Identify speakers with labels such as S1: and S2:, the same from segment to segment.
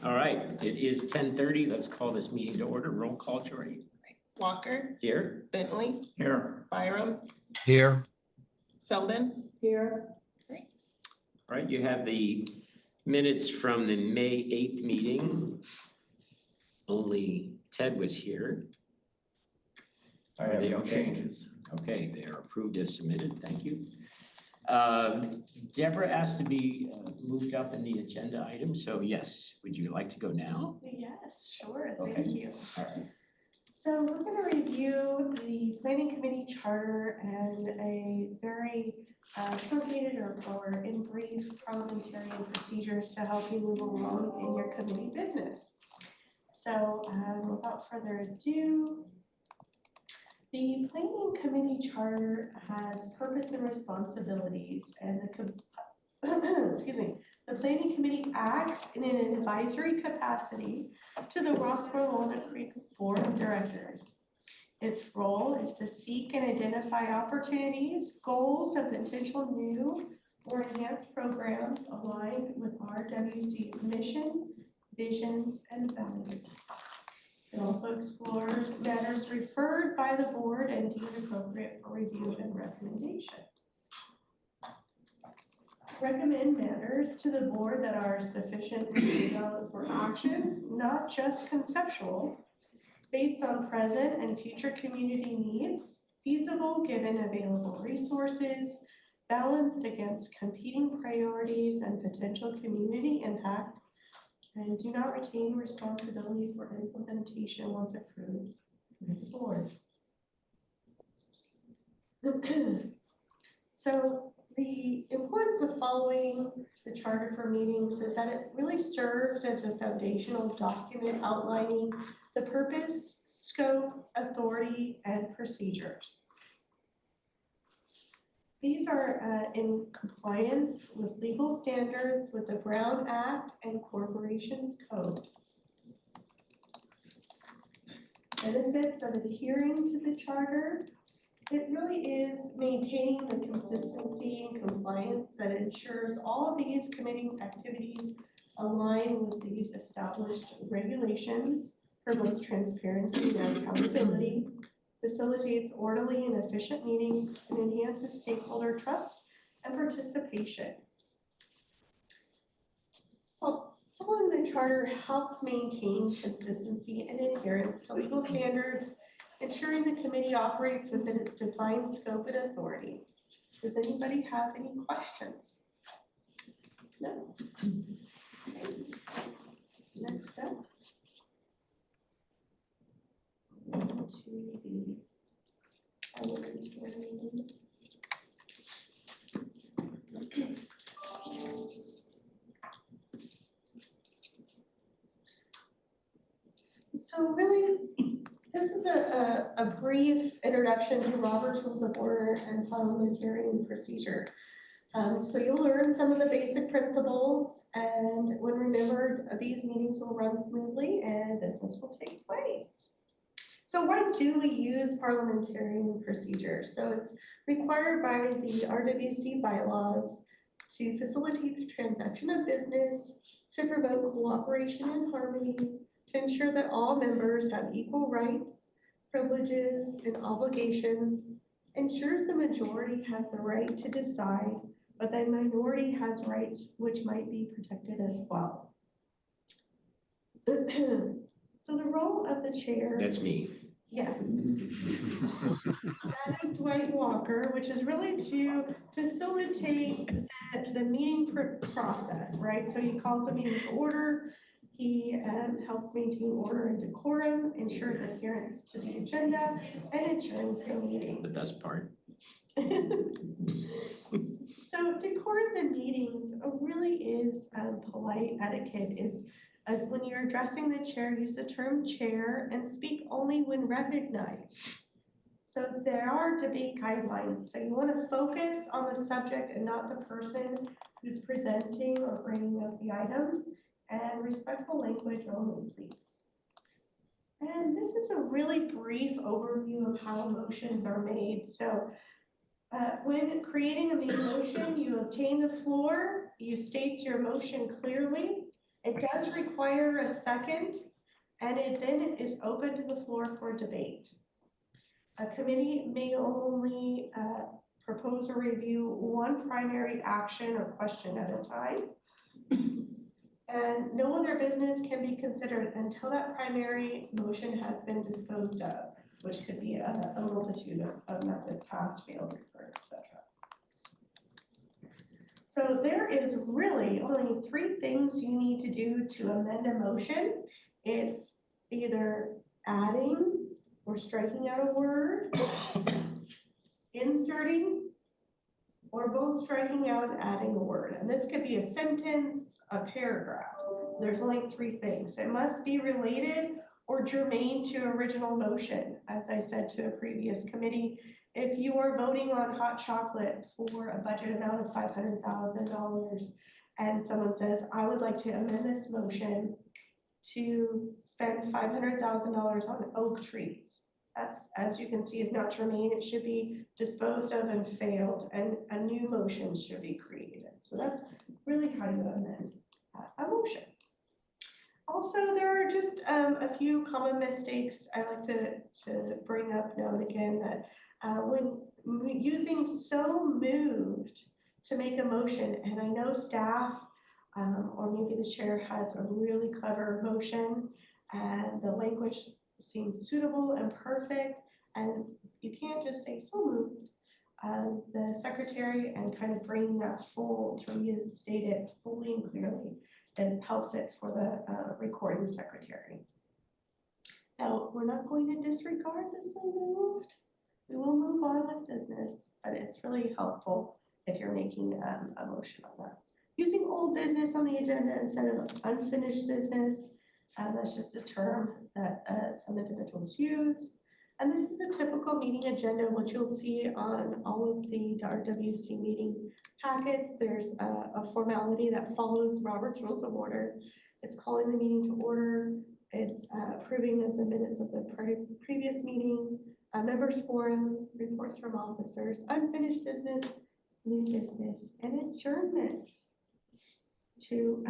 S1: All right, it is 10:30. Let's call this meeting to order. Roll call, Jordy.
S2: Walker,
S1: Here.
S2: Bentley,
S1: Here.
S2: Byram,
S3: Here.
S2: Selden. Here.
S1: All right, you have the minutes from the May 8th meeting. Only Ted was here.
S4: I have no
S1: Okay.
S4: changes.
S1: Okay, they are approved as submitted. Thank you. Deborah asked to be moved up in the agenda item, so yes, would you like to go now?
S5: Yes, sure,
S1: Okay.
S5: thank you.
S1: All right.
S5: So we're going to review the planning committee charter and a very truncated or in brief parliamentary procedures to help you move along in your committee business. So without further ado, the planning committee charter has purpose and responsibilities, and the planning committee acts in an advisory capacity to the Roxborough Walnut Creek Board of Directors. Its role is to seek and identify opportunities, goals, and potential new or enhanced programs aligned with RWC's mission, visions, and values. It also explores matters referred by the board and deemed appropriate for review and recommendation. Recommend matters to the board that are sufficiently developed for action, not just conceptual, based on present and future community needs, feasible given available resources, balanced against competing priorities and potential community impact, and do not retain responsibility for implementation once approved by the board. So the importance of following the charter for meetings is that it really serves as a foundational document outlining the purpose, scope, authority, and procedures. These are in compliance with legal standards with the Brown Act and Corporations Code. Benefits of adhering to the charter: it really is maintaining the consistency and compliance that ensures all of these committee activities align with these established regulations, promotes transparency and accountability, facilitates orderly and efficient meetings, and enhances stakeholder trust and participation. Following the charter helps maintain consistency and adherence to legal standards, ensuring the committee operates within its defined scope and authority. Does anybody have any questions? No? Okay. Next up. To the parliamentarian. So really, this is a brief introduction to Robert's Rules of Order and Parliamentarian Procedure. So you'll learn some of the basic principles, and when remembered, these meetings will run smoothly and business will take place. So why do we use parliamentarian procedure? So it's required by the RWC bylaws to facilitate the transaction of business, to promote cooperation and harmony, to ensure that all members have equal rights, privileges, and obligations, ensures the majority has the right to decide, but the minority has rights which might be protected as well. So the role of the chair—
S1: That's me.
S5: Yes. That is Dwight Walker, which is really to facilitate the meeting process, right? So he calls the meeting to order. He helps maintain order and decorum, ensures adherence to the agenda, and ensures the meeting.
S1: The best part.
S5: So decorum in meetings really is polite etiquette. Is when you're addressing the chair, use the term chair and speak only when recognized. So there are debate guidelines. So you want to focus on the subject and not the person who's presenting or bringing up the item, and respectful language only, please. And this is a really brief overview of how motions are made. So when creating a motion, you obtain the floor, you state your motion clearly, It does require a second, and it then is open to the floor for debate. A committee may only propose or review one primary action or question at a time. And no other business can be considered until that primary motion has been disposed of, which could be a multitude of methods: passed, failed, referred, etc. So there is really only three things you need to do to amend a motion. It's either adding or striking out a word, inserting, or both striking out and adding a word. And this could be a sentence, a paragraph. There's only three things. It must be related or germane to original motion. As I said to a previous committee, if you are voting on hot chocolate for a budget amount of $500,000 and someone says, I would like to amend this motion to spend $500,000 on oak trees. That's, as you can see, is not germane. It should be disposed of and failed, and a new motion should be created. So that's really how you amend a motion. Also, there are just a few common mistakes I like to bring up now and again, that when using so moved to make a motion, and I know staff or maybe the chair has a really clever motion and the language seems suitable and perfect, and you can't just say so moved. The secretary and kind of bringing that full to restate it fully and clearly helps it for the recording secretary. Now, we're not going to disregard the so moved. We will move on with business, but it's really helpful if you're making a motion on that. Using old business on the agenda instead of unfinished business, that's just a term that some individuals use. And this is a typical meeting agenda, which you'll see on all of the RWC meeting packets. There's a formality that follows Robert's Rules of Order. It's calling the meeting to order. It's approving of the minutes of the previous meeting, members forum, reports from officers, unfinished business, new business, and adjournment to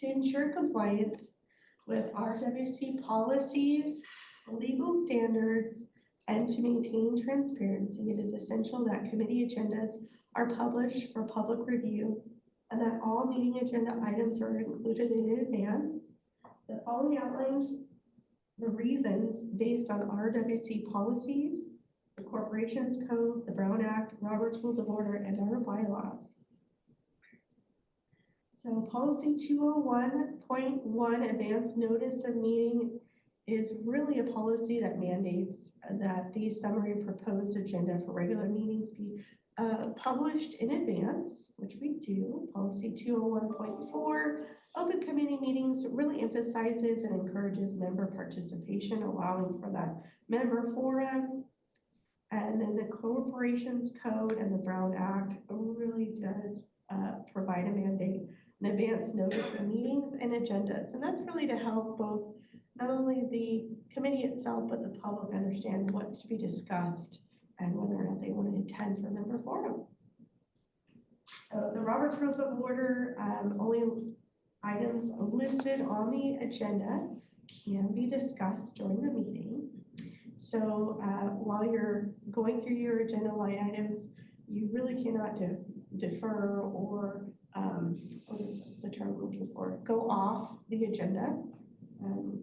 S5: ensure compliance with RWC policies, legal standards, and to maintain transparency. It is essential that committee agendas are published for public review and that all meeting agenda items are included in advance. The following outlines the reasons based on RWC policies, the Corporations Code, the Brown Act, Robert's Rules of Order, and our bylaws. So policy 201.1, advance notice of meeting, is really a policy that mandates that the summary proposed agenda for regular meetings be published in advance, which we do. Policy 201.4, open committee meetings, really emphasizes and encourages member participation, allowing for that member forum. And then the Corporations Code and the Brown Act really does provide a mandate, an advance notice of meetings and agendas. And that's really to help both not only the committee itself, but the public understand what's to be discussed and whether or not they want to attend for member forum. So the Robert's Rules of Order, only items listed on the agenda can be discussed during the meeting. So while you're going through your agenda line items, you really cannot defer or what is the term I'm looking for? Go off the agenda.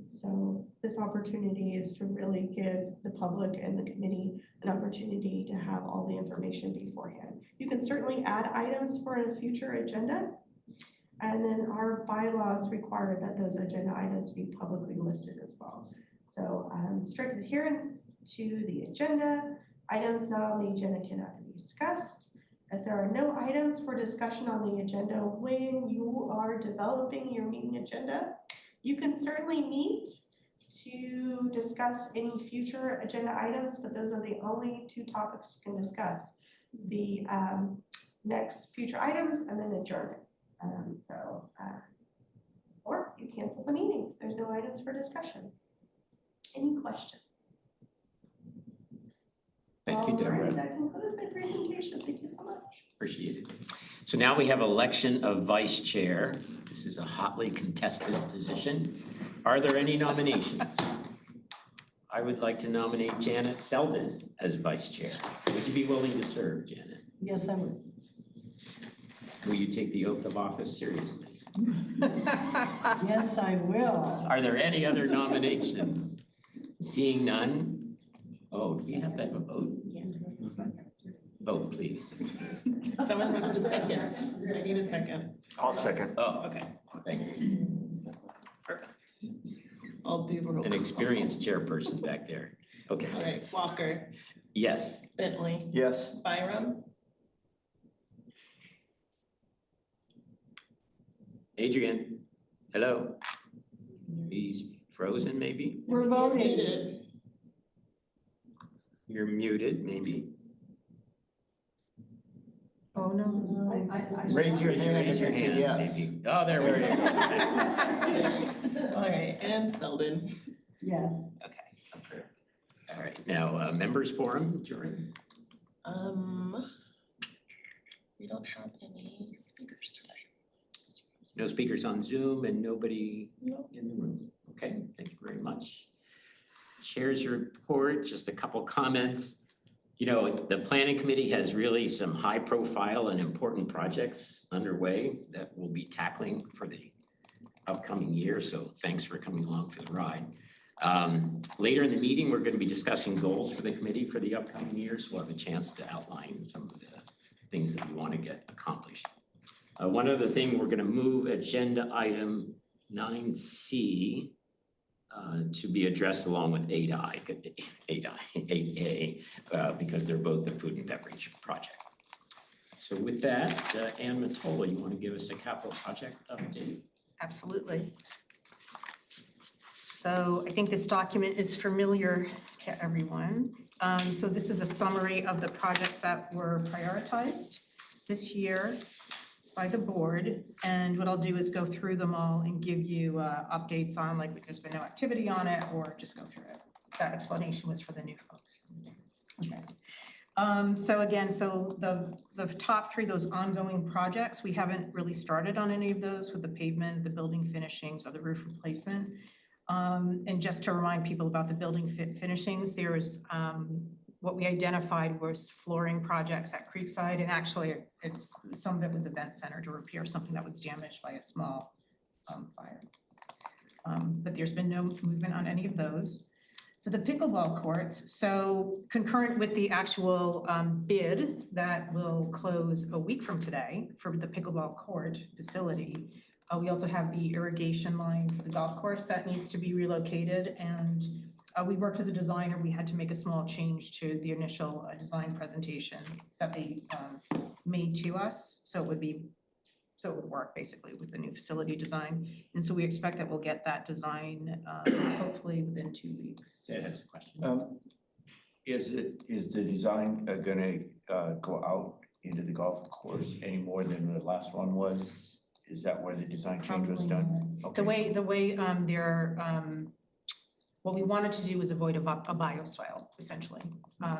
S5: So this opportunity is to really give the public and the committee an opportunity to have all the information beforehand. You can certainly add items for a future agenda, and then our bylaws require that those agenda items be publicly listed as well. So strict adherence to the agenda. Items not on the agenda cannot be discussed. If there are no items for discussion on the agenda when you are developing your meeting agenda, you can certainly meet to discuss any future agenda items, but those are the only two topics you can discuss. The next future items and then adjournment. Or you cancel the meeting. There's no items for discussion. Any questions?
S1: Thank you,
S5: All right,
S1: Deborah.
S5: that concludes my presentation. Thank you so much.
S1: Appreciate it. So now we have election of vice chair. This is a hotly contested position. Are there any nominations? I would like to nominate Janet Selden as vice chair. Would you be willing to serve, Janet?
S3: Yes, I would.
S1: Will you take the oath of office seriously?
S3: Yes, I will.
S1: Are there any other nominations? Seeing none? Oh, do we have to have a vote? Vote, please.
S2: Someone wants to second. I need a second.
S4: I'll second.
S1: Oh,
S2: Okay,
S1: thank you.
S2: perfect. I'll do roll
S1: An
S2: call.
S1: experienced chairperson back there. Okay,
S2: All right, Walker,
S1: yes.
S2: Bentley,
S4: Yes.
S2: Byram,
S1: Adrian, hello? He's frozen, maybe?
S3: We're voting.
S2: muted.
S1: You're muted, maybe?
S3: Oh, no.
S4: Raise your hand
S1: Raise
S4: if
S1: your
S4: it's a
S1: hand,
S4: yes.
S1: maybe. Oh, there we go.
S2: All right, and Selden.
S3: Yes.
S2: Okay, approved.
S1: All right, now, members forum, Jordan.
S2: We don't have any speakers today.
S1: No speakers on Zoom and nobody
S2: No.
S1: in the room. Okay, thank you very much. Chair's report, just a couple comments. You know, the planning committee has really some high profile and important projects underway that we'll be tackling for the upcoming year. So thanks for coming along for the ride. Later in the meeting, we're going to be discussing goals for the committee for the upcoming years. We'll have a chance to outline some of the things that we want to get accomplished. One other thing, we're going to move agenda item 9C to be addressed along with 8A, because they're both the food and beverage project. So with that, Ann Matola, you want to give us a capital project update?
S6: Absolutely. So I think this document is familiar to everyone. So this is a summary of the projects that were prioritized this year by the board. And what I'll do is go through them all and give you updates on, like, if there's been no activity on it, or just go through it. That explanation was for the new folks. Okay. So again, the top three, those ongoing projects, we haven't really started on any of those with the pavement, the building finishings, or the roof replacement. And just to remind people about the building finishings, there's what we identified was flooring projects at Creekside, and actually some of it was event center to repair something that was damaged by a small fire. But there's been no movement on any of those. For the pickleball courts, so concurrent with the actual bid that will close a week from today for the pickleball court facility, we also have the irrigation line for the golf course that needs to be relocated, and we worked with the designer. We had to make a small change to the initial design presentation that they made to us, so it would work basically with the new facility design. And so we expect that we'll get that design hopefully within 2 weeks.
S1: Ted has a question.
S4: Is the design gonna go out into the golf course any more than the last one was? Is that where the design change was done? Okay.
S6: The way they're, what we wanted to do was avoid a bioswale, essentially,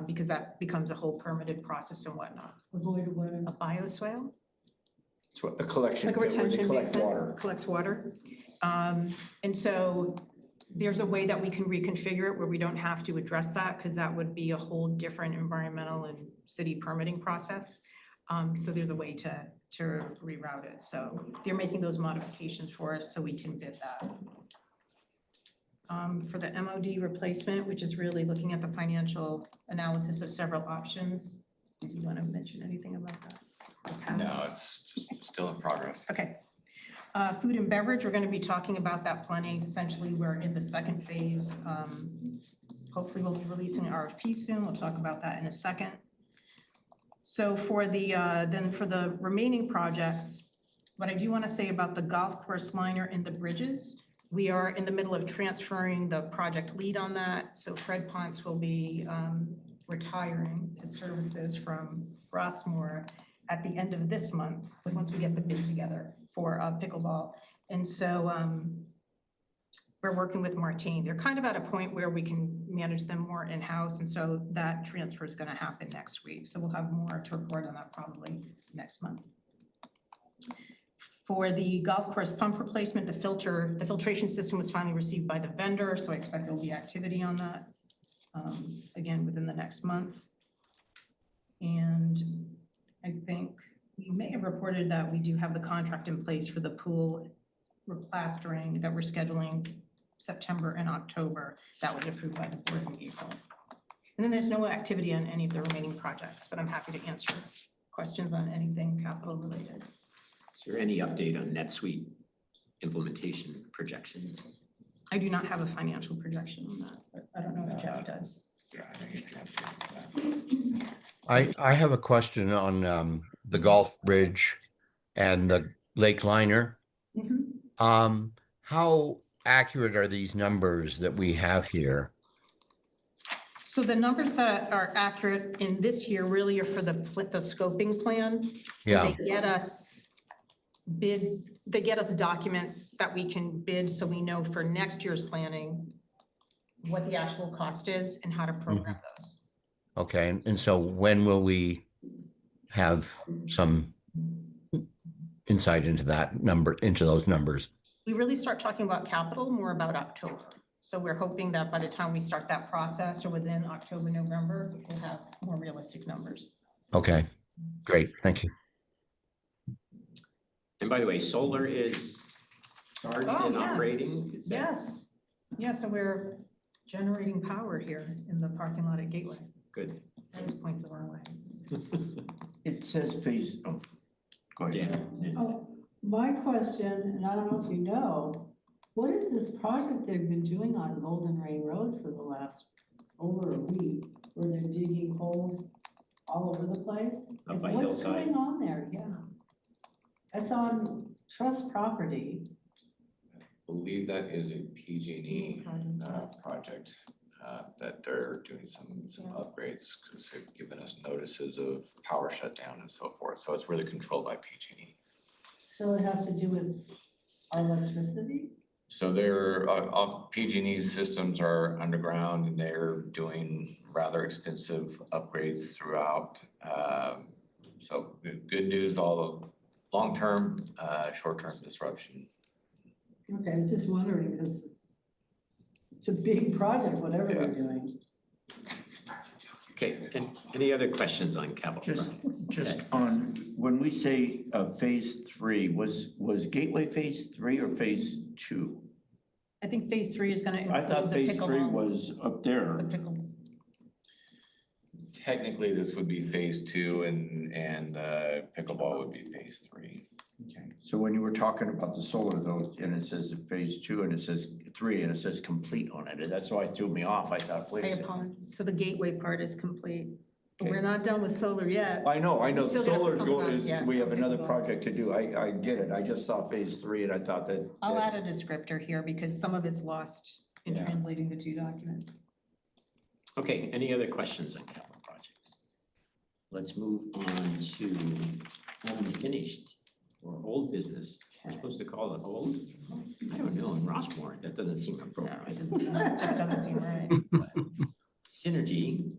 S6: because that becomes a whole permitted process and whatnot.
S3: Avoid what?
S6: A bioswale?
S4: It's a collection
S6: Like a
S4: pit where they
S6: retention
S4: collect
S6: basin,
S4: water.
S6: collects water. And so there's a way that we can reconfigure it where we don't have to address that, because that would be a whole different environmental and city permitting process. So there's a way to reroute it. So they're making those modifications for us so we can bid that. For the MOD replacement, which is really looking at the financial analysis of several options. Do you want to mention anything about that?
S7: No, it's just still in progress.
S6: Okay. Food and beverage, we're going to be talking about that plenty. Essentially, we're in the second phase. Hopefully, we'll be releasing an RFP soon. We'll talk about that in a second. So for the then for the remaining projects, what I do want to say about the golf course liner and the bridges, we are in the middle of transferring the project lead on that. So Fred Ponce will be retiring his services from Rossmore at the end of this month, once we get the bid together for pickleball. And so we're working with Martine. They're kind of at a point where we can manage them more in-house, and so that transfer is gonna happen next week. So we'll have more to report on that probably next month. For the golf course pump replacement, the filtration system was finally received by the vendor, so I expect there'll be activity on that, again, within the next month. And I think we may have reported that we do have the contract in place for the pool replastering that we're scheduling September and October. That was approved by the board in April. And then there's no activity on any of the remaining projects, but I'm happy to answer questions on anything capital related.
S1: Is there any update on NetSuite implementation projections?
S6: I do not have a financial projection on that, but I don't know if Jeff does.
S7: Yeah, I think you have to.
S8: I have a question on the Gulf Bridge and the Lake Liner. How accurate are these numbers that we have here?
S6: So the numbers that are accurate in this year really are for the scoping plan.
S8: Yeah.
S6: They get us documents that we can bid, so we know for next year's planning what the actual cost is and how to program those.
S8: Okay, and so when will we have some insight into that number, into those numbers?
S6: We really start talking about capital more about October. So we're hoping that by the time we start that process or within October, November, we'll have more realistic numbers.
S8: Okay, great, thank you.
S1: And by the way, solar is charged and
S6: yeah.
S1: operating? Is that-
S6: Yes, yeah, so we're generating power here in the parking lot at Gateway.
S1: Good.
S6: I was pointing the wrong way.
S4: It says phase, oh, go ahead.
S1: Yeah.
S3: Oh, my question, and I don't know if you know, what is this project they've been doing on Golden Rain Road for the last over a week, where they're digging holes all over the place?
S1: Up by
S3: Like, what's
S1: Hillside.
S3: going on there? Yeah. It's on trust property.
S7: Believe that is a PG&E project that they're doing some upgrades because they've given us notices of power shutdown and so forth. So it's really controlled by PG&E.
S3: So it has to do with electricity?
S7: So their PG&E's systems are underground and they're doing rather extensive upgrades throughout. So good news, all the long-term, short-term disruption.
S3: Okay, I was just wondering, because it's a big project, whatever they're doing.
S1: Okay, and any other questions on capital
S4: Just,
S1: projects?
S4: just
S1: Okay.
S4: on, when we say phase 3, was Gateway phase 3 or phase 2?
S6: I think phase 3 is gonna
S4: I
S6: include
S4: thought
S6: the
S4: phase 3
S6: pickleball.
S4: was up there.
S6: The pickle.
S7: Technically, this would be phase 2 and pickleball would be phase 3.
S4: Okay, so when you were talking about the solar though, and it says phase 2 and it says 3 and it says complete on it, that's why it threw me off. I thought, wait
S6: I
S4: a second.
S6: apologize. So the gateway part is complete. But
S4: Okay.
S6: we're not done with solar yet.
S4: I know,
S6: We still gotta put
S4: solar's
S6: something
S4: goal
S6: on,
S4: is,
S6: yeah,
S4: we have
S6: on
S4: another
S6: pickleball.
S4: project to do. I get it. I just saw phase 3 and I thought that.
S6: I'll add a descriptor here because some of it's lost in
S4: Yeah.
S6: translating the two documents.
S1: Okay, any other questions on capital projects? Let's move on to unfinished or old business. We're supposed to call it old? I don't know, in Rossmore, that doesn't seem
S6: No,
S1: appropriate.
S6: it doesn't seem, it just doesn't seem right.
S1: Synergy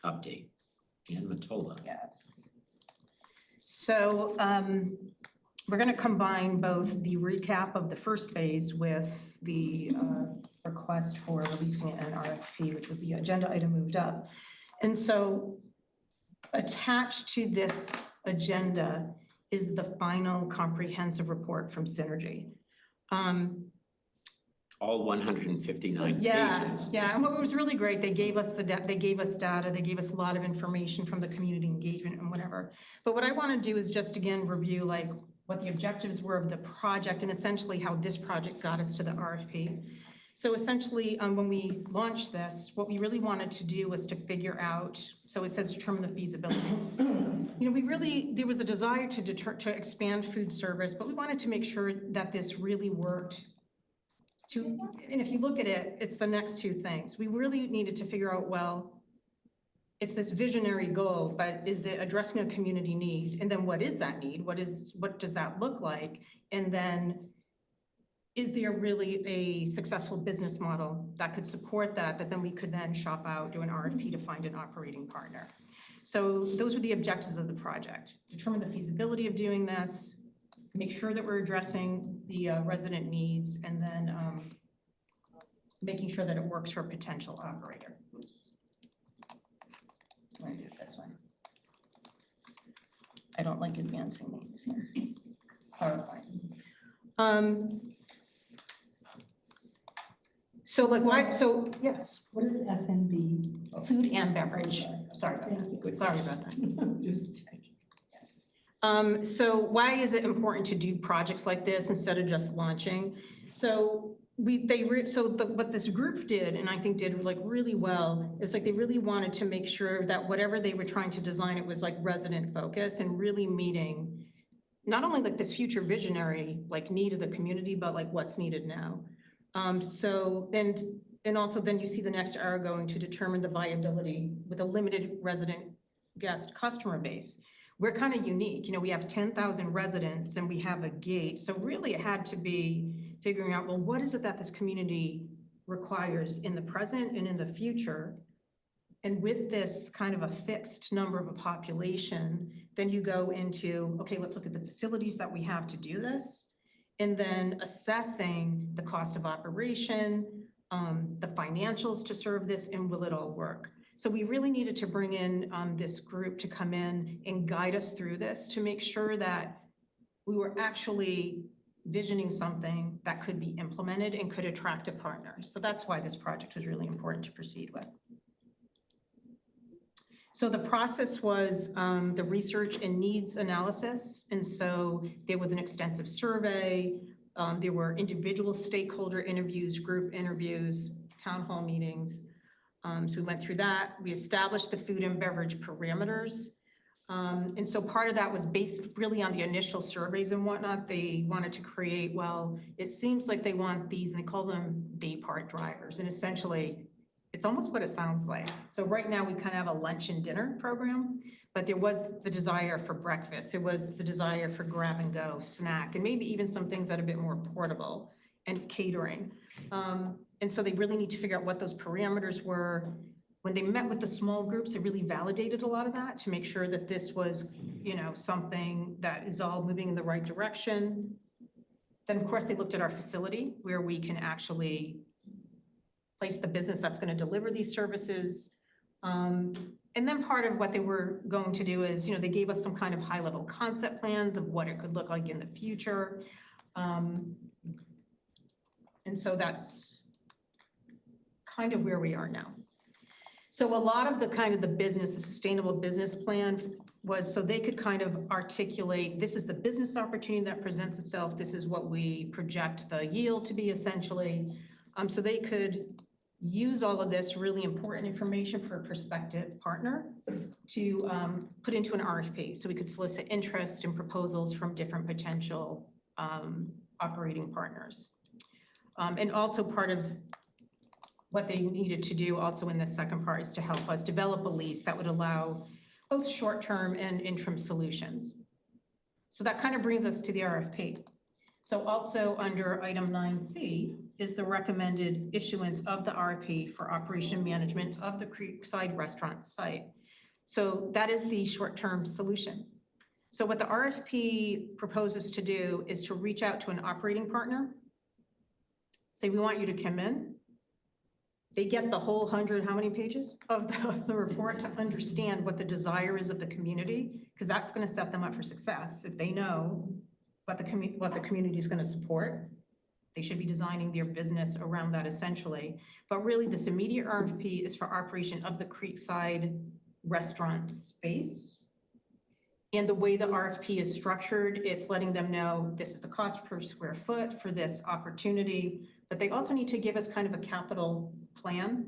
S1: update, Ann Matola.
S6: Yes. So we're gonna combine both the recap of the first phase with the request for releasing an RFP, which was the agenda item moved up. And so attached to this agenda is the final comprehensive report from Synergy.
S1: All 159
S6: Yeah,
S1: pages.
S6: yeah, and what was really great, they gave us data, they gave us a lot of information from the community engagement and whatever. But what I want to do is just again review like what the objectives were of the project and essentially how this project got us to the RFP. So essentially, when we launched this, what we really wanted to do was to figure out, so it says determine the feasibility. You know, there was a desire to expand food service, but we wanted to make sure that this really worked. And if you look at it, it's the next two things. We really needed to figure out, well, it's this visionary goal, but is it addressing a community need? And then what is that need? What does that look like? And then is there really a successful business model that could support that then we could then shop out, do an RFP to find an operating partner. So those were the objectives of the project. Determine the feasibility of doing this, make sure that we're addressing the resident needs, and then making sure that it works for a potential operator. Oops. I'm gonna do it this way. I don't like advancing these here. PowerPoint. So like why, so yes,
S3: What is FNB?
S6: food and beverage. Sorry about
S3: Thank
S6: that.
S3: you.
S6: Sorry about that.
S3: Just checking.
S6: So why is it important to do projects like this instead of just launching? So what this group did, and I think did like really well, is like they really wanted to make sure that whatever they were trying to design, it was like resident focus and really meeting not only like this future visionary like need of the community, but like what's needed now. And also then you see the next arrow going to determine the viability with a limited resident guest customer base. We're kind of unique, you know, we have 10,000 residents and we have a gate. So really it had to be figuring out, well, what is it that this community requires in the present and in the future? And with this kind of a fixed number of a population, then you go into, okay, let's look at the facilities that we have to do this. And then assessing the cost of operation, the financials to serve this, and will it all work? So we really needed to bring in this group to come in and guide us through this to make sure that we were actually visioning something that could be implemented and could attract a partner. So that's why this project was really important to proceed with. So the process was the research and needs analysis. And so there was an extensive survey. There were individual stakeholder interviews, group interviews, town hall meetings. So we went through that. We established the food and beverage parameters. And so part of that was based really on the initial surveys and whatnot. They wanted to create, well, it seems like they want these, and they call them day part drivers. And essentially, it's almost what it sounds like. So right now we kind of have a lunch and dinner program, but there was the desire for breakfast. There was the desire for grab and go, snack, and maybe even some things that are a bit more portable and catering. And so they really need to figure out what those parameters were. When they met with the small groups, they really validated a lot of that to make sure that this was, you know, something that is all moving in the right direction. Then of course they looked at our facility where we can actually place the business that's going to deliver these services. And then part of what they were going to do is, you know, they gave us some kind of high level concept plans of what it could look like in the future. And so that's kind of where we are now. So a lot of the kind of the business, the sustainable business plan was so they could kind of articulate, this is the business opportunity that presents itself. This is what we project the yield to be essentially. So they could use all of this really important information for a prospective partner to put into an RFP. So we could solicit interest and proposals from different potential operating partners. And also part of what they needed to do also in the second part is to help us develop a lease that would allow both short-term and interim solutions. So that kind of brings us to the RFP. So also under item 9C is the recommended issuance of the RFP for operation management of the Creekside Restaurant site. So that is the short-term solution. So what the RFP proposes to do is to reach out to an operating partner, say, we want you to come in. They get the whole 100, how many pages of the report to understand what the desire is of the community, because that's going to set them up for success. If they know what the community is going to support, they should be designing their business around that essentially. But really this immediate RFP is for operation of the Creekside Restaurant space. And the way the RFP is structured, it's letting them know this is the cost per square foot for this opportunity, but they also need to give us kind of a capital plan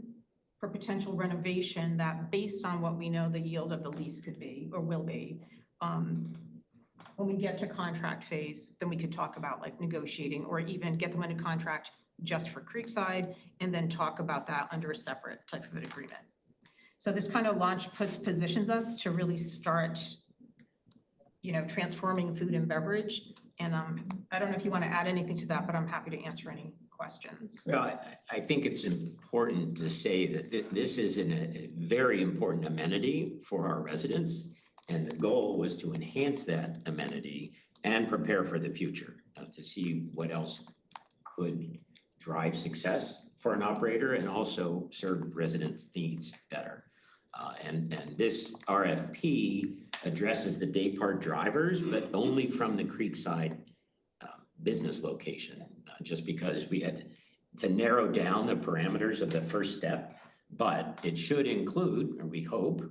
S6: for potential renovation that based on what we know the yield of the lease could be or will be. When we get to contract phase, then we could talk about like negotiating or even get them under contract just for Creekside and then talk about that under a separate type of an agreement. So this kind of launch positions us to really start, you know, transforming food and beverage And I don't know if you want to add anything to that, but I'm happy to answer any questions.
S1: Well, I think it's important to say that this is a very important amenity for our residents. And the goal was to enhance that amenity and prepare for the future, to see what else could drive success for an operator and also serve residents' needs better. And this RFP addresses the daypart drivers, but only from the Creekside business location, just because we had to narrow down the parameters of the first step. But it should include, or we hope,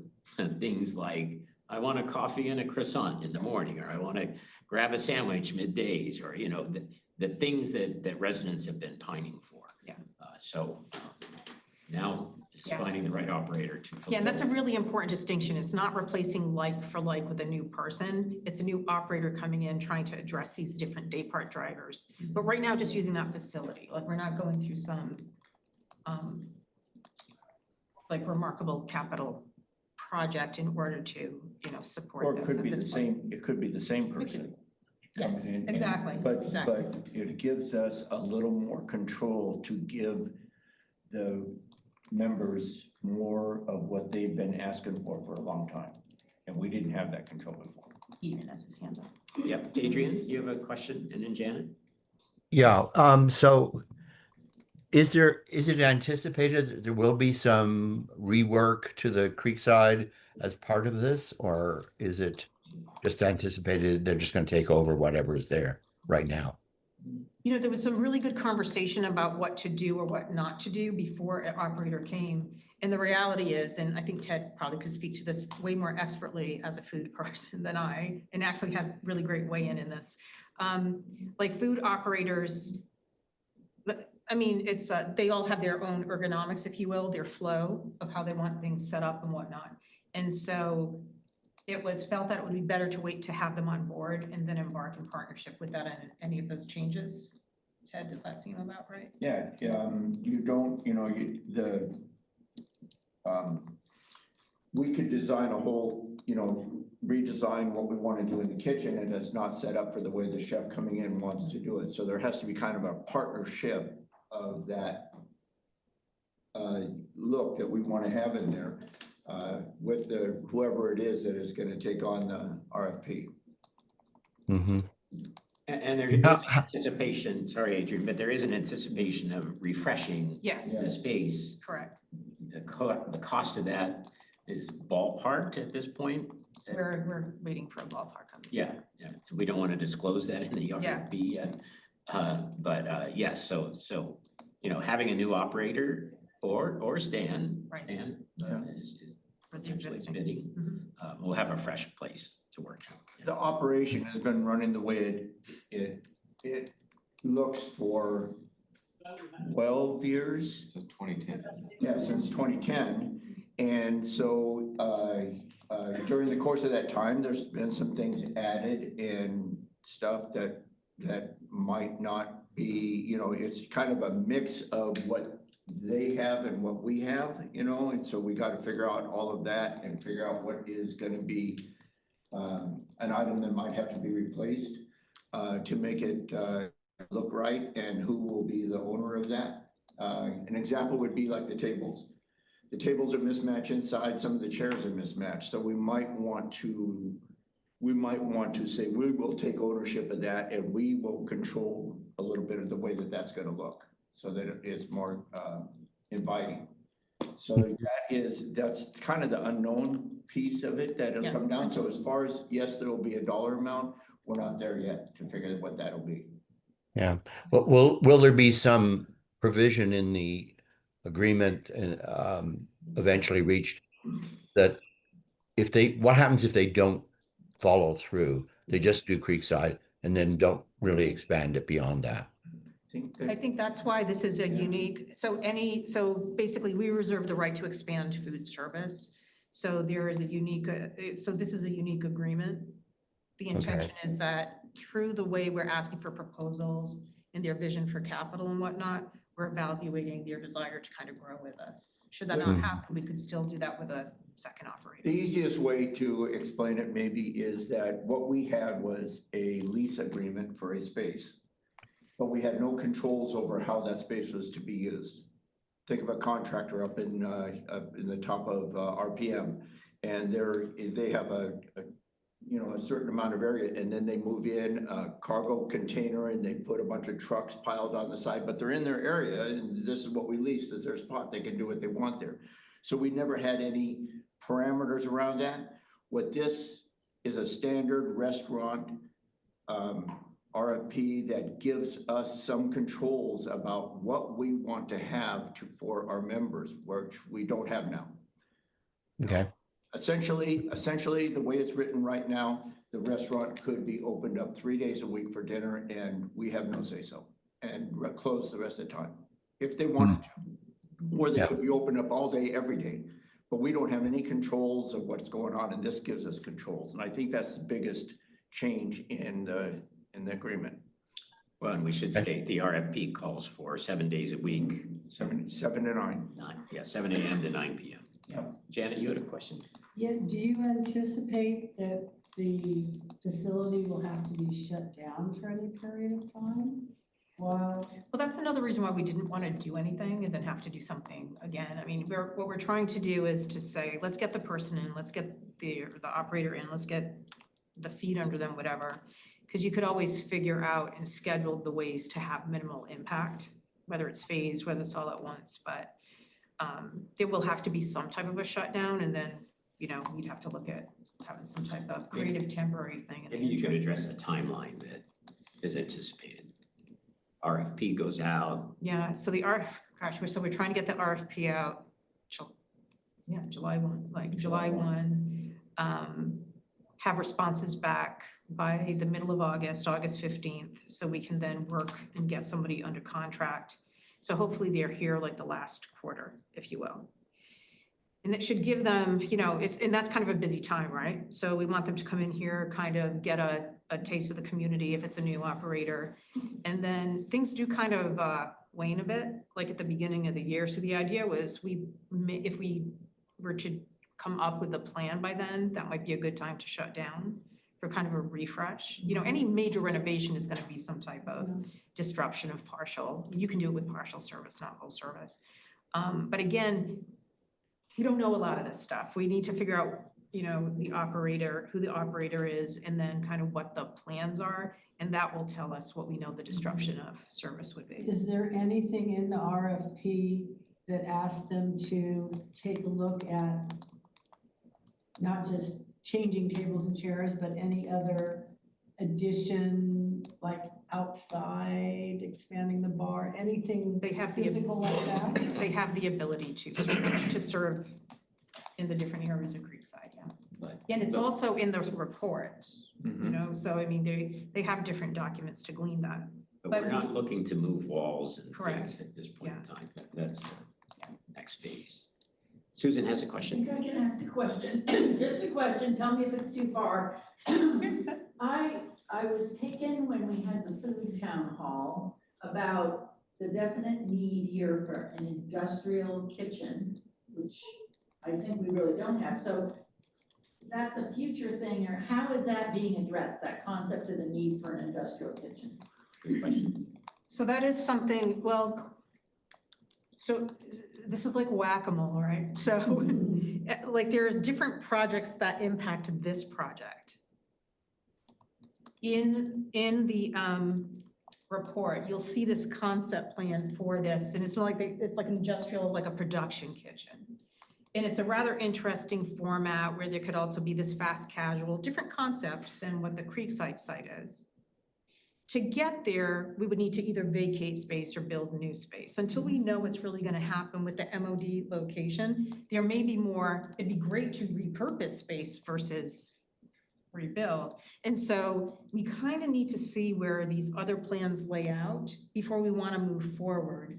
S1: things like, I want a coffee and a croissant in the morning, or I want to grab a sandwich middays, or, the things that residents have been pining for.
S6: Yeah.
S1: So now is
S6: Yeah.
S1: finding the right operator to fulfill.
S6: Yeah, and that's a
S1: that.
S6: really important distinction. It's not replacing like for like with a new person. It's a new operator coming in, trying to address these different day part drivers. But right now, just using that facility, like we're not going through some like remarkable capital project in order to, support
S4: Or it
S6: this
S4: could
S6: at
S4: be the
S6: this point.
S4: same, it could be the same person.
S6: Yes,
S4: coming in,
S6: exactly,
S4: But
S6: exactly.
S4: it gives us a little more control to give the members more of what they've been asking for a long time. And we didn't have that control before.
S6: Even as his hand up.
S1: Yep, Adrian, do you have a question? And then Janet?
S8: Yeah, so is it anticipated that there will be some rework to the Creekside as part of this? Or is it just anticipated they're just gonna take over whatever is there right now?
S6: There was some really good conversation about what to do or what not to do before an operator came. And the reality is, and I think Ted probably could speak to this way more expertly as a food person than I, and actually had really great weigh-in in this. Like food operators, it's, they all have their own ergonomics, if you will, their flow of how they want things set up and whatnot. And so it was felt that it would be better to wait to have them on board and then embark in partnership with that and any of those changes. Ted, does that seem about right?
S4: Yeah, you don't, we could design a whole, redesign what we want to do in the kitchen, and it's not set up for the way the chef coming in wants to do it. So there has to be kind of a partnership of that look that we want to have in there with whoever it is that is going to take on the RFP.
S8: Mm-hmm.
S1: And there is anticipation, sorry, Adrian, but there is an anticipation of refreshing
S6: Yes,
S1: the space.
S6: correct.
S1: The cost of that is ballparked at this point.
S6: We're waiting for a ballpark on it.
S1: Yeah. We don't want to disclose that in the RFP yet. But yes, so having a new operator or Stan,
S6: Right.
S1: Stan is
S6: For the
S1: potentially
S6: existing.
S1: bidding,
S6: Mhm.
S1: we'll have a fresh place to work in.
S4: The operation has been running the way it looks for 12 years.
S7: Since 2010.
S4: Yeah, since 2010. And so during the course of that time, there's been some things added and stuff that might not be, it's kind of a mix of what they have and what we have, and so we got to figure out all of that and figure out what is going to be an item that might have to be replaced to make it look right, and who will be the owner of that. An example would be like the tables. The tables are mismatched inside, some of the chairs are mismatched, so we might want to say, we will take ownership of that and we will control a little bit of the way that that's gonna look, so that it's more inviting. So that's kind of the unknown piece of it that it'll come down. So as far as, yes, there will be a dollar amount, we're not there yet to figure out what that'll be.
S8: Yeah. Well, will there be some provision in the agreement eventually reached that what happens if they don't follow through? They just do Creekside and then don't really expand it beyond that.
S6: I think that's why this is a unique, so basically we reserve the right to expand food service. So there is a unique, so this is a unique agreement. The intention is that through the way we're asking for proposals and their vision for capital and whatnot, we're evaluating their desire to kind of grow with us. Should that not
S8: Mhm.
S6: happen, we could still do that with a second operator.
S4: The easiest way to explain it maybe is that what we had was a lease agreement for a space, but we had no controls over how that space was to be used. Think of a contractor up in the top of RPM, and they have a certain amount of area, and then they move in a cargo container and they put a bunch of trucks piled on the side, but they're in their area, and this is what we lease, is their spot. They can do what they want there. So we never had any parameters around that. What this is a standard restaurant RFP that gives us some controls about what we want to have for our members, which we don't have now.
S8: Okay.
S4: Essentially, the way it's written right now, the restaurant could be opened up 3 days a week for dinner, and we have no say-so, and close the rest of the time, if they wanted to. Or they
S8: Yeah.
S4: could be open up all day, every day, but we don't have any controls of what's going on, and this gives us controls. And I think that's the biggest change in the agreement.
S1: Well, and we should state the RFP calls for 7 days a week,
S4: 7 to 9.
S1: 7 a.m. to 9 p.m.
S4: Yep.
S1: Janet, you had a question?
S3: Yeah, do you anticipate that the facility will have to be shut down for any period of time? While,
S6: Well, that's another reason why we didn't want to do anything and then have to do something again. I mean, what we're trying to do is to say, let's get the person in, let's get the operator in, let's get the feet under them, whatever. Because you could always figure out and schedule the ways to have minimal impact, whether it's phased, whether it's all at once, but there will have to be some type of a shutdown, and then, we'd have to look at having some type of creative temporary thing.
S1: Maybe you could address the timeline that is anticipated. RFP goes out.
S6: Yeah, so we're trying to get the RFP out, July 1, have responses back by the middle of August 15th, so we can then work and get somebody under contract. So hopefully they're here like the last quarter, if you will. And it should give them, and that's kind of a busy time, right? So we want them to come in here, kind of get a taste of the community if it's a new operator. And then things do kind of wane a bit, like at the beginning of the year. So the idea was if we were to come up with a plan by then, that might be a good time to shut down for kind of a refresh. Any major renovation is going to be some type of disruption of partial. You can do it with partial service, not full service. But again, we don't know a lot of this stuff. We need to figure out, who the operator is, and then kind of what the plans are. And that will tell us what we know the disruption of service would be.
S3: is there anything in the RFP that asks them to take a look at not just changing tables and chairs, but any other addition, like outside, expanding the bar, anything
S6: They have
S3: physical like that?
S6: They have the ability to serve in the different areas of Creekside, yeah.
S1: But-
S6: And it's also in the report,
S1: Mhm.
S6: so I mean, they have different documents to glean that.
S1: But we're not looking to move walls and
S6: Correct.
S1: things at this point in time. That's the next phase. Susan has a
S9: I
S1: question.
S9: think I can ask a question, just a question, tell me if it's too far. I was taken when we had the food town hall about the definite need here for an industrial kitchen, which I think we really don't have, so that's a future thing, or how is that being addressed, that concept of the need for an industrial kitchen?
S1: Good question.
S6: So that is something, so this is like whack-a-mole, right? So like there are different projects that impact this project. In the report, you'll see this concept plan for this, and it's like an industrial, like a production kitchen. And it's a rather interesting format where there could also be this fast casual, different concept than what the Creekside site is. To get there, we would need to either vacate space or build new space. Until we know what's really gonna happen with the MOD location, there may be more, it'd be great to repurpose space versus rebuild. And so we kind of need to see where these other plans lay out before we wanna move forward.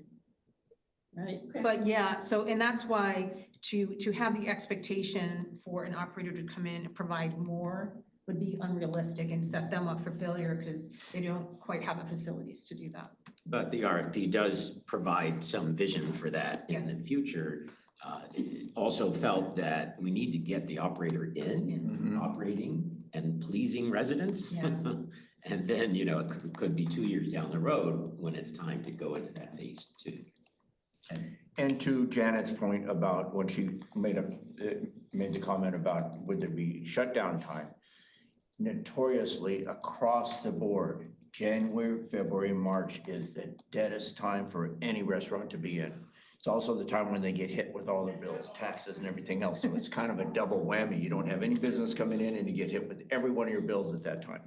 S6: Right,
S9: Okay.
S6: but yeah, so, and that's why to have the expectation for an operator to come in and provide more would be unrealistic and set them up for failure because they don't quite have the facilities to do that.
S1: But the RFP does provide some vision for that in the
S6: Yes.
S1: future. It also felt that we need to get the operator in, operating and pleasing residents.
S6: Yeah.
S1: And then, you know, it could be 2 years down the road when it's time to go into that phase 2.
S4: And to Janet's point about when she made the comment about would there be shutdown time? Notoriously across the board, January, February, March is the deadest time for any restaurant to be in. It's also the time when they get hit with all the bills, taxes and everything else. So it's kind of a double whammy. You don't have any business coming in and you get hit with every one of your bills at that time.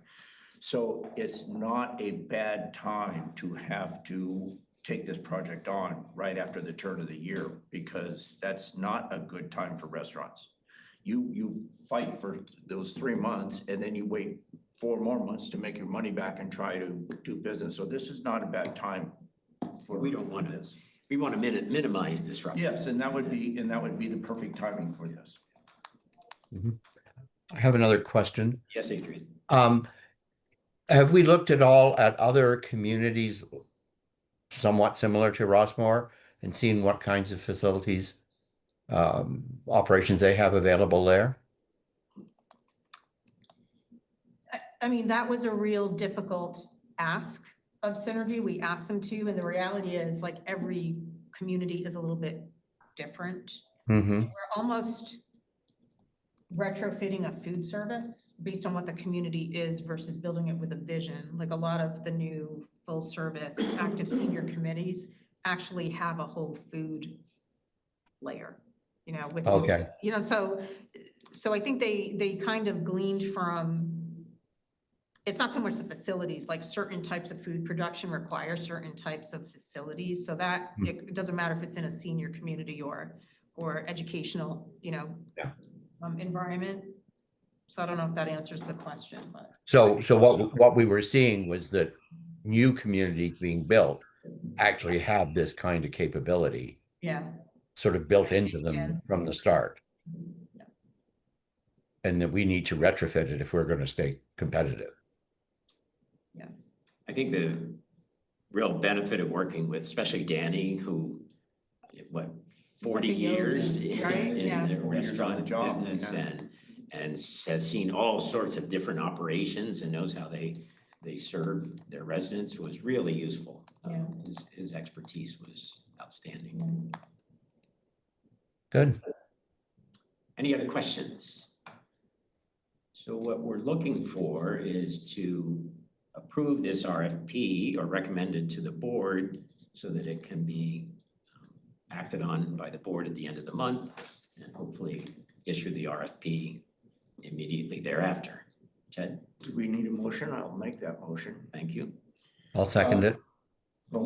S4: So it's not a bad time to have to take this project on right after the turn of the year, because that's not a good time for restaurants. You fight for those 3 months and then you wait 4 more months to make your money back and try to do business. So this is not a bad time for.
S1: We don't want
S4: this.
S1: We want to minimize disruption.
S4: Yes, and that would be the perfect timing for this.
S8: I have another question.
S1: Yes, Adrian.
S8: Have we looked at all at other communities somewhat similar to Rossmore and seen what kinds of facilities, operations they have available there?
S6: I mean, that was a real difficult ask of Synergy. We asked them to, and the reality is like every community is a little bit different.
S8: Mm-hmm.
S6: We're almost retrofitting a food service based on what the community is versus building it with a vision. Like a lot of the new full service active senior committees actually have a whole food layer, you know, with,
S8: Okay.
S6: you know, so I think they kind of gleaned from, it's not so much the facilities, like certain types of food production require certain types of facilities. So that it doesn't matter if it's in a senior community or educational, you know, environment. So I don't know if that answers the question, but.
S8: So what we were seeing was that new communities being built actually have this kind of capability.
S6: Yeah.
S8: Sort of built into them from the start.
S6: Yeah.
S8: And that we need to retrofit it if we're going to stay competitive.
S6: Yes.
S1: I think the real benefit of working with, especially Danny, who, what, 40
S6: like a
S1: years
S6: yogi, right?
S1: in
S6: Yeah.
S1: the
S4: 40 years on the
S1: restaurant
S4: job,
S1: business
S4: yeah.
S1: and has seen all sorts of different operations and knows how they serve their residents was really useful.
S6: Yeah.
S1: His expertise was outstanding.
S8: Good.
S1: Any other questions? So what we're looking for is to approve this RFP or recommend it to the board so that it can be acted on by the board at the end of the month and hopefully issue the RFP immediately thereafter. Ted,
S4: Do we need a motion? I'll make that motion.
S1: thank you.
S8: I'll second it.
S4: I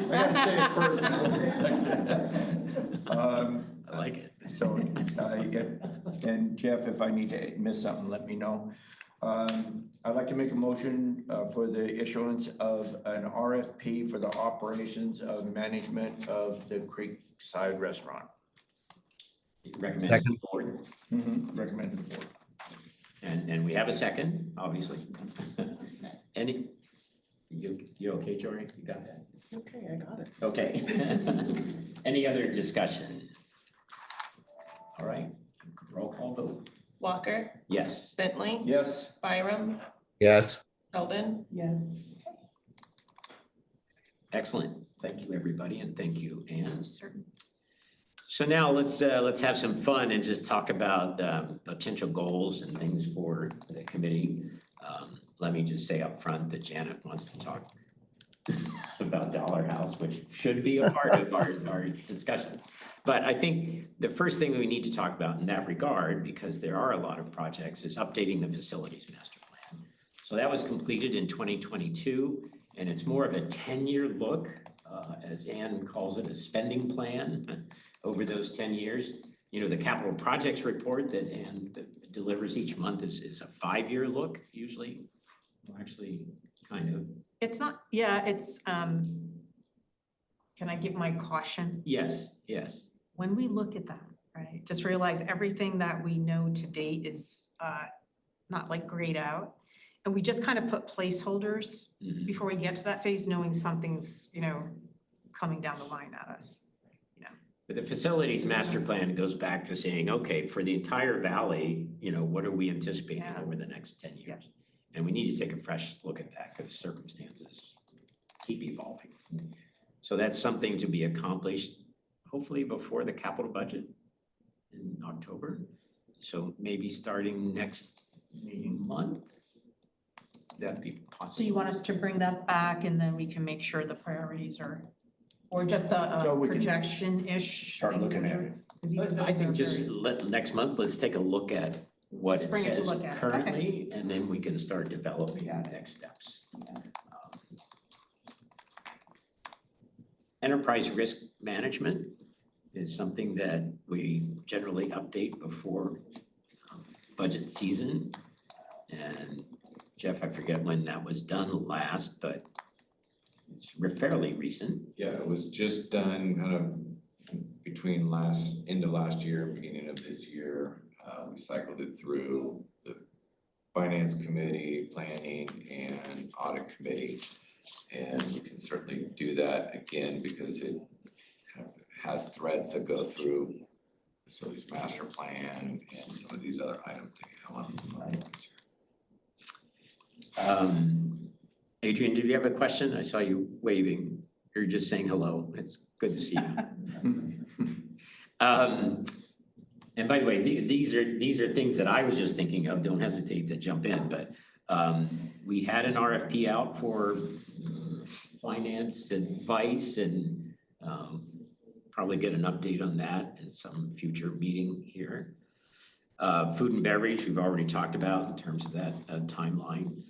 S4: gotta say it first before I second it.
S1: I like it.
S4: So, and Jeff, if I need to miss something, let me know. I'd like to make a motion for the issuance of an RFP for the operations of management of the Creekside Restaurant.
S1: Recommend to
S8: Second.
S1: the board.
S4: Recommend to the board.
S1: And we have a second, obviously. Any, you okay, Jory? You got that?
S2: Okay, I got it.
S1: Okay. Any other discussion? All right, roll call vote.
S2: Walker,
S1: Yes.
S2: Bentley,
S4: Yes.
S2: Byram,
S8: Yes.
S2: Selden.
S3: Yes.
S1: Excellent. Thank you, everybody, and thank you, Anne.
S6: Certain.
S1: So now let's have some fun and just talk about potential goals and things for the committee. Let me just say up front that Janet wants to talk about Dollar House, which should be a part of our discussions. But I think the first thing we need to talk about in that regard, because there are a lot of projects, is updating the facilities master plan. So that was completed in 2022, and it's more of a 10-year look, as Anne calls it, a spending plan over those 10 years. You know, the capital projects report that Anne delivers each month is a 5-year look usually. Well, actually, kind of.
S6: It's not, yeah, it's, can I give my caution?
S1: Yes, yes.
S6: When we look at that, right? Just realize everything that we know to date is not like grayed out. And we just kind of put placeholders
S1: Mhm.
S6: before we get to that phase, knowing something's, coming down the line at us.
S1: But the facilities master plan goes back to saying, okay, for the entire valley, what are we anticipating
S6: Yeah.
S1: over the next 10 years? And we need to take a fresh look at that because circumstances keep evolving. So that's something to be accomplished, hopefully before the capital budget in October. So maybe starting next month. That'd be possible.
S6: So you want us to bring that back and then we can make sure the priorities are, or just the
S4: No, we can
S6: projection-ish?
S4: start
S6: things
S4: looking
S6: that
S4: at
S6: are-
S4: it.
S6: 'cause either
S1: I
S6: those
S1: think
S6: are
S1: just
S6: very-
S1: next month, let's take a look at what
S6: Let's
S1: it
S6: bring it to
S1: says
S6: look at it. Okay.
S1: currently, and then we can start developing the next steps. Enterprise risk management is something that we generally update before budget season. And Jeff, I forget when that was done last, but it's fairly recent.
S7: Yeah, it was just done kind of between end of last year, beginning of this year. We cycled it through the finance committee, planning and audit committee. And we can certainly do that again because it kind of has threads that go through facilities master plan and some of these other items that you come on.
S1: Adrian, did you have a question? I saw you waving. You're just saying hello. It's good to see you. And by the way, these are things that I was just thinking of. Don't hesitate to jump in, but we had an RFP out for finance advice and probably get an update on that in some future meeting here. Food and beverage, we've already talked about in terms of that timeline.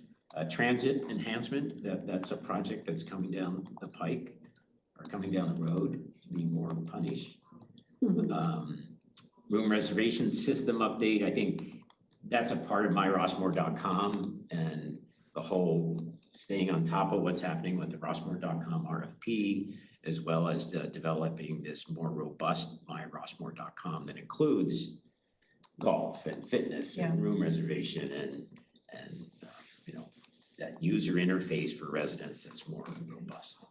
S1: Transit enhancement, that's a project that's coming down the pike or coming down the road to be more punished. Room reservation system update, I think that's a part of myrossmore.com and the whole staying on top of what's happening with the rossmore.com RFP, as well as developing this more robust myrossmore.com that includes golf and fitness and room reservation and that user interface for residents that's more robust.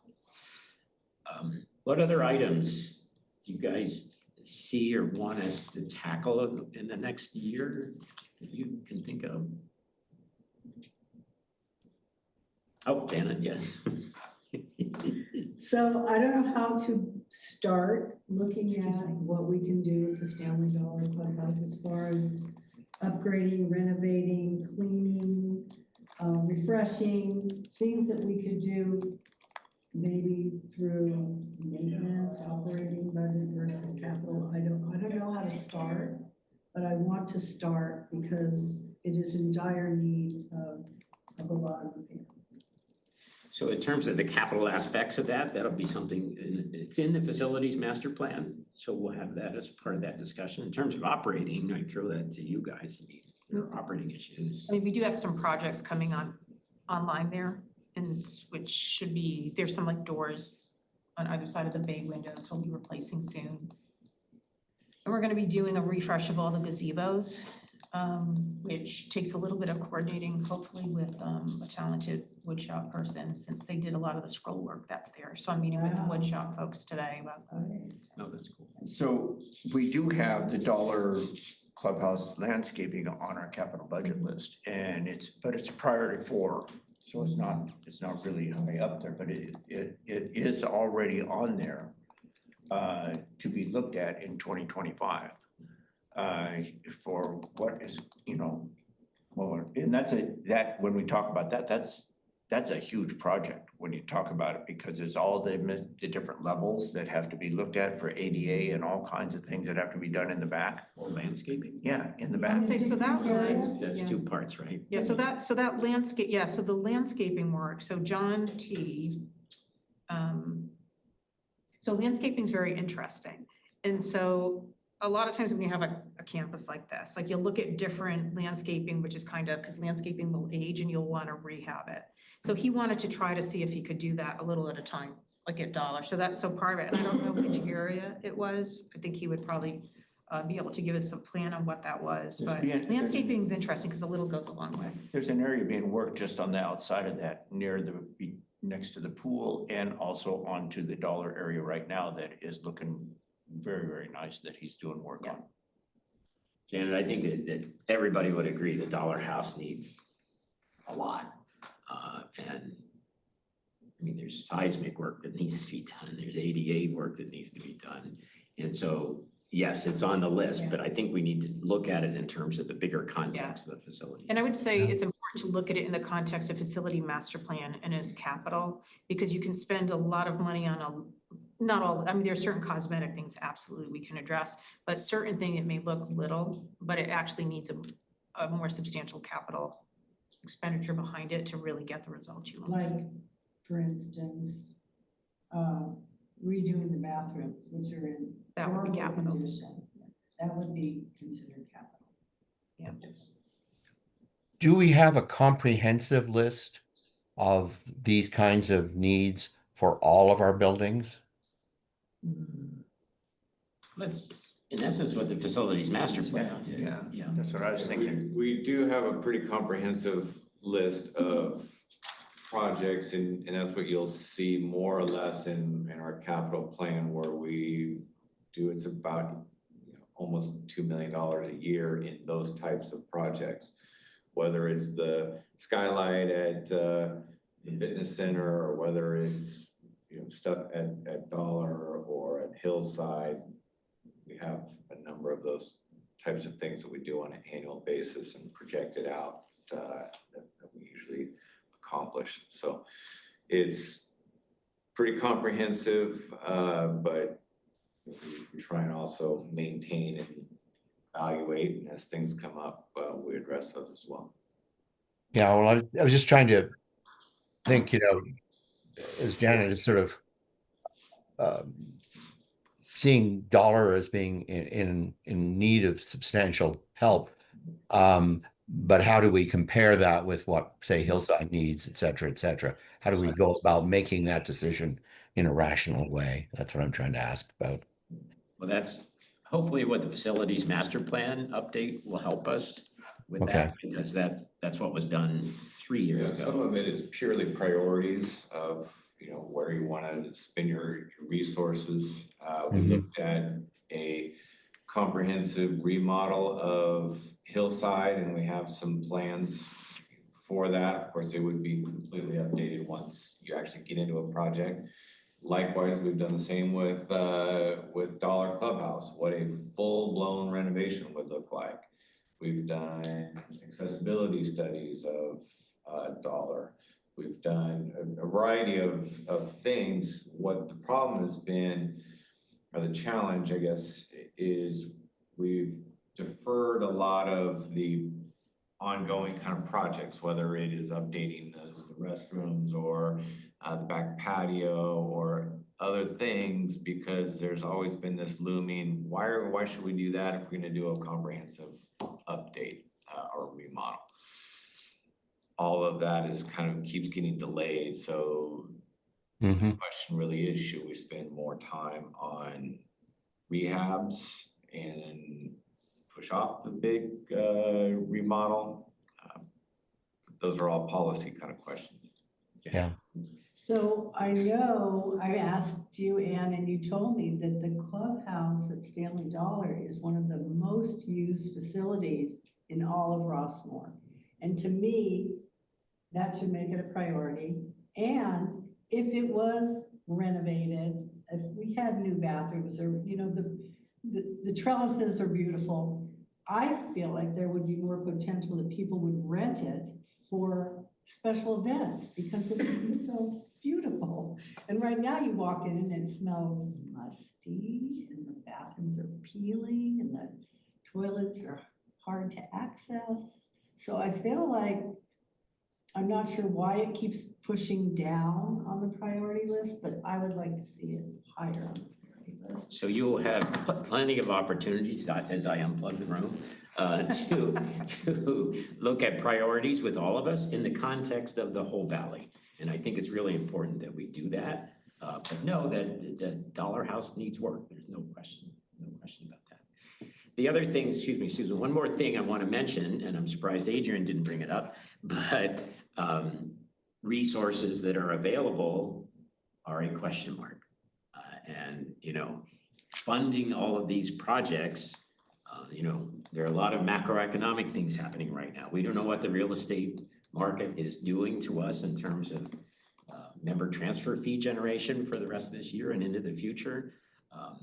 S1: What other items do you guys see or want us to tackle in the next year that you can think of? Oh, Janet, yes.
S3: So I don't know how to start looking at what we can do with the Stanley Dollar Clubhouse as far as upgrading, renovating, cleaning, refreshing, things that we could do maybe through maintenance, operating budget versus capital. I don't know how to start, but I want to start because it is in dire need of a lot of repair.
S1: So in terms of the capital aspects of that, that'll be something, it's in the facilities master plan. So we'll have that as part of that discussion. In terms of operating, I throw that to you guys. I mean, there are operating issues.
S6: I mean, we do have some projects coming online there, and which should be, there's some like doors on either side of the bay windows we'll be replacing soon. And we're gonna be doing a refresh of all the gazebos, which takes a little bit of coordinating, hopefully with a talented woodshop person, since they did a lot of the scroll work that's there. So I'm meeting with the woodshop folks today about that.
S1: Oh, that's cool.
S4: So we do have the Dollar Clubhouse landscaping on our capital budget list, and it's a priority 4. So it's not really high up there, but it is already on there to be looked at in 2025 for what is, well, and that when we talk about that, that's a huge project when you talk about it, because it's all the different levels that have to be looked at for ADA and all kinds of things that have to be done in the back.
S1: Or landscaping.
S4: Yeah, in the back.
S6: So that one,
S1: That's
S6: yeah.
S1: 2 parts, right?
S6: Yeah, so that landscape, yeah, so the landscaping work, so John T. So landscaping is very interesting. And so a lot of times when you have a campus like this, like you'll look at different landscaping, which is kind of, because landscaping will age and you'll want to rehab it. So he wanted to try to see if he could do that a little at a time, like at Dollar. So that's so part of it. And I don't know which area it was. I think he would probably be able to give us a plan on what that was.
S4: There's
S6: But
S4: being-
S6: landscaping is interesting because a little goes a long way.
S4: There's an area being worked just on the outside of that, next to the pool and also onto the Dollar area right now that is looking very, very nice that he's doing work on.
S1: Janet, I think that everybody would agree the Dollar House needs a lot. And I mean, there's seismic work that needs to be done. There's ADA work that needs to be done. And so, yes, it's on the list, but I think we need to look at it in terms of the bigger context of the facility.
S6: And I would say it's important to look at it in the context of facility master plan and as capital, because you can spend a lot of money on not all, I mean, there are certain cosmetic things absolutely we can address, but certain thing it may look little, but it actually needs a more substantial capital expenditure behind it to really get the results you want.
S3: Like, for instance, redoing the bathrooms, which are in
S6: That would be
S3: horrible
S6: capital.
S3: condition. That would be considered capital.
S1: Yes.
S8: Do we have a comprehensive list of these kinds of needs for all of our buildings?
S1: That's, in essence, what the facilities master plan did.
S4: Yeah, that's what I was thinking.
S7: We do have a pretty comprehensive list of projects and that's what you'll see more or less in our capital plan where we do, it's about almost $2 million a year in those types of projects. Whether it's the skylight at the fitness center or whether it's stuff at Dollar or at Hillside, we have a number of those types of things that we do on an annual basis and project it out that we usually accomplish. So it's pretty comprehensive, but we try and also maintain and evaluate, and as things come up, we address those as well.
S8: Yeah, well, I was just trying to think, as Janet is sort of seeing Dollar as being in need of substantial help. But how do we compare that with what, say, Hillside needs, et cetera, et cetera? How do we go about making that decision in a rational way? That's what I'm trying to ask about.
S1: Well, that's hopefully what the facilities master plan update will help us with that, because that's what was done 3 years ago.
S7: Some of it is purely priorities of where you want to spend your resources. We looked at a comprehensive remodel of Hillside, and we have some plans for that. Of course, they would be completely updated once you actually get into a project. Likewise, we've done the same with Dollar Clubhouse, what a full-blown renovation would look like. We've done accessibility studies of Dollar. We've done a variety of things. What the problem has been, or the challenge, I guess, is we've deferred a lot of the ongoing kind of projects, whether it is updating the restrooms or the back patio or other things, because there's always been this looming, why should we do that if we're going to do a comprehensive update or remodel? All of that is kind of keeps getting delayed. So the question really is, should we spend more time on rehabs and push off the big remodel? Those are all policy kind of questions.
S8: Yeah.
S3: So I know I asked you, Ann, and you told me that the clubhouse at Stanley Dollar is one of the most used facilities in all of Rossmore. And to me, that should make it a priority. And if it was renovated, if we had new bathrooms or, the trellises are beautiful, I feel like there would be more potential that people would rent it for special events because it would be so beautiful. And right now you walk in and it smells musty and the bathrooms are peeling and the toilets are hard to access. So I feel like, I'm not sure why it keeps pushing down on the priority list, but I would like to see it higher on the priority list.
S1: So you will have plenty of opportunities as I unplug the room to look at priorities with all of us in the context of the whole valley. And I think it's really important that we do that. But know that the Dollar House needs work. There's no question about that. The other thing, excuse me, Susan, one more thing I want to mention, and I'm surprised Adrian didn't bring it up, but resources that are available are a question mark. And, you know, funding all of these projects, you know, there are a lot of macroeconomic things happening right now. We don't know what the real estate market is doing to us in terms of member transfer fee generation for the rest of this year and into the future.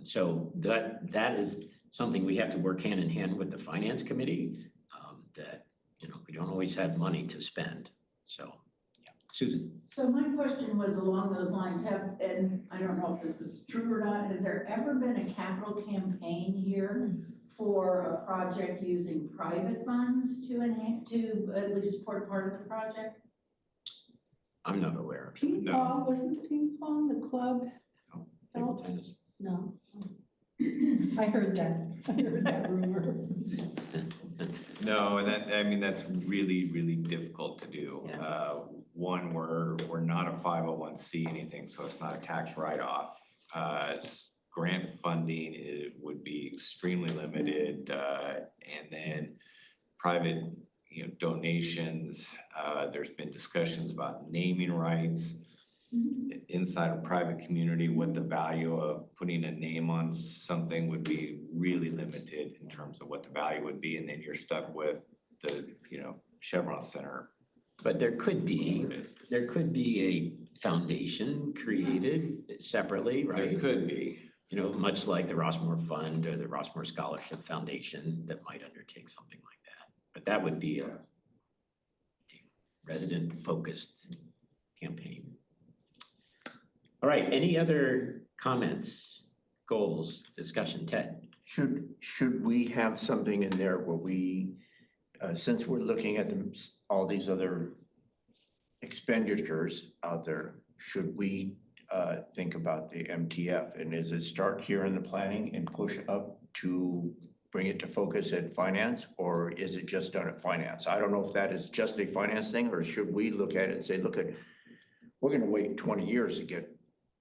S1: So that is something we have to work hand in hand with the finance committee, that, you know, we don't always have money to spend. So, yeah. Susan.
S9: So my question was along those lines, and I don't know if this is true or not, has there ever been a capital campaign here for a project using private funds to at least support part of the project?
S1: I'm not aware of it.
S3: Ping pong, wasn't ping pong the club?
S1: No. Table tennis.
S3: No. I heard that rumor.
S7: No, and that, I mean, that's really, really difficult to do. One, we're not a 501c anything, so it's not a tax write-off. Grant funding, it would be extremely limited, and then private, you know, donations. There's been discussions about naming rights inside a private community, what the value of putting a name on something would be really limited in terms of what the value would be, and then you're stuck with the, you know, Chevron Center.
S1: But there could be a foundation created separately, right?
S7: There could be.
S1: You know, much like the Rossmore Fund or the Rossmore Scholarship Foundation that might undertake something like that. But that would be a resident-focused campaign. All right, any other comments, goals, discussion? Ted?
S4: Should we have something in there where we, since we're looking at all these other expenditures out there, should we think about the MTF? And is it start here in the planning and push up to bring it to focus at finance, or is it just done at finance? I don't know if that is just a finance thing, or should we look at it and say, look, we're gonna wait 20 years to get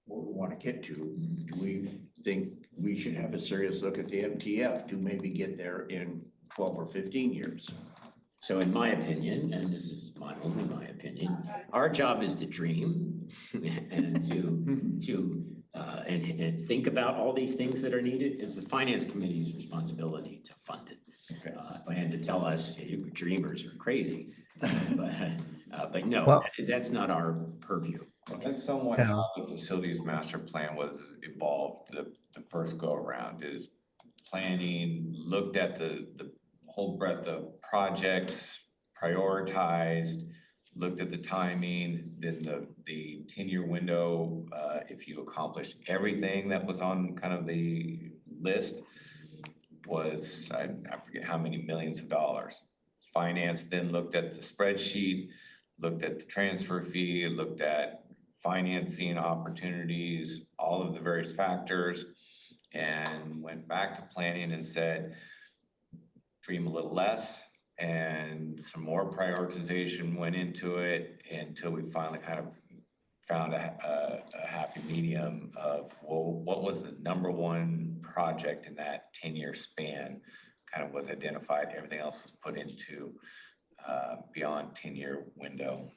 S4: what we want to get to. Do we think we should have a serious look at the MTF to maybe get there in 12 or 15 years?
S1: So in my opinion, and this is only my opinion, our job is to dream and to think about all these things that are needed. It's the finance committee's responsibility to fund it.
S4: Okay.
S1: And to tell us, hey, we're dreamers are crazy, but no,
S8: Well-
S1: that's not our purview.
S7: That's somewhat
S8: Yeah.
S7: how the facilities master plan was evolved the first go around, is planning, looked at the whole breadth of projects, prioritized, looked at the timing, then the 10-year window, if you accomplished everything that was on kind of the list, was, I forget how many millions of dollars. Finance then looked at the spreadsheet, looked at the transfer fee, looked at financing opportunities, all of the various factors, and went back to planning and said, dream a little less, and some more prioritization went into it until we finally kind of found a happy medium of, well, what was the number one project in that 10-year span kind of was identified. Everything else was put into beyond 10-year window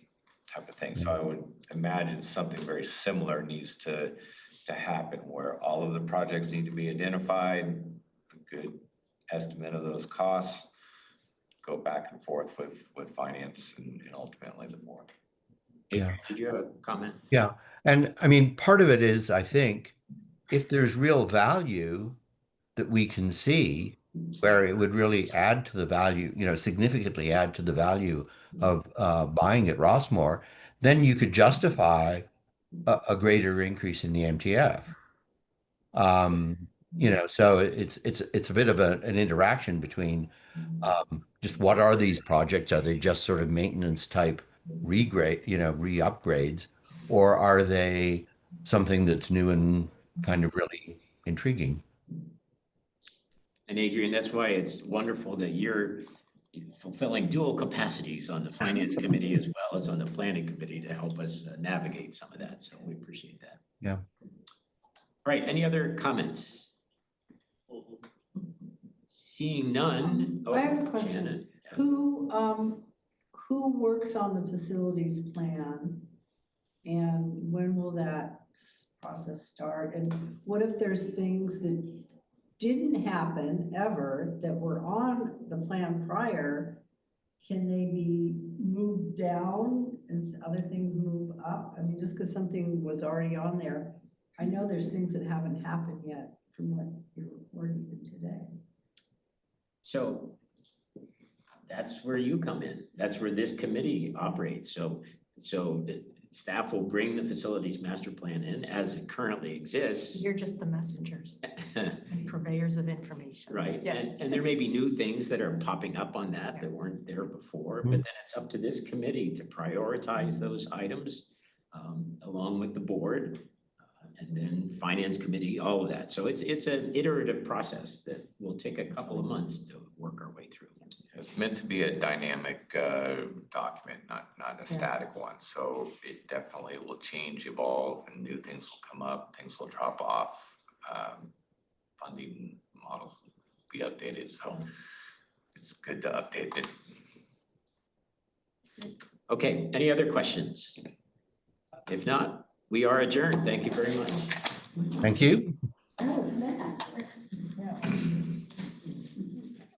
S7: type of thing. So I would imagine something very similar needs to happen, where all of the projects need to be identified, a good estimate of those costs, go back and forth with finance and ultimately the board.
S8: Yeah.
S1: Did you have a comment?
S8: Yeah. And I mean, part of it is, I think, if there's real value that we can see where it would really add to the value, you know, significantly add to the value of buying at Rossmore, then you could justify a greater increase in the MTF. You know, so it's a bit of an interaction between just what are these projects? Are they just sort of maintenance type re-upgrades, or are they something that's new and kind of really intriguing?
S1: And Adrian, that's why it's wonderful that you're fulfilling dual capacities on the finance committee as well as on the planning committee to help us navigate some of that. So we appreciate that.
S8: Yeah.
S1: All right, any other comments? Seeing none.
S3: I have a
S1: Oh,
S3: question.
S1: Janet.
S3: Who works on the facilities plan? And when will that process start? And what if there's things that didn't happen ever that were on the plan prior? Can they be moved down and other things move up? I mean, just because something was already on there, I know there's things that haven't happened yet from what you're reporting today.
S1: So that's where you come in. That's where this committee operates. So the staff will bring the facilities master plan in as it currently exists.
S6: You're just the messengers and purveyors of information.
S1: Right,
S6: Yeah.
S1: and there may be new things that are popping up on that weren't there before, but then it's up to this committee to prioritize those items along with the board, and then finance committee, all of that. So it's an iterative process that will take a couple of months to work our way through.
S7: It's meant to be a dynamic document, not a static one. So it definitely will change, evolve, and new things will come up, things will drop off. Funding models will be updated, so it's good to update it.
S1: Okay, any other questions? If not, we are adjourned. Thank you very much.
S8: Thank you.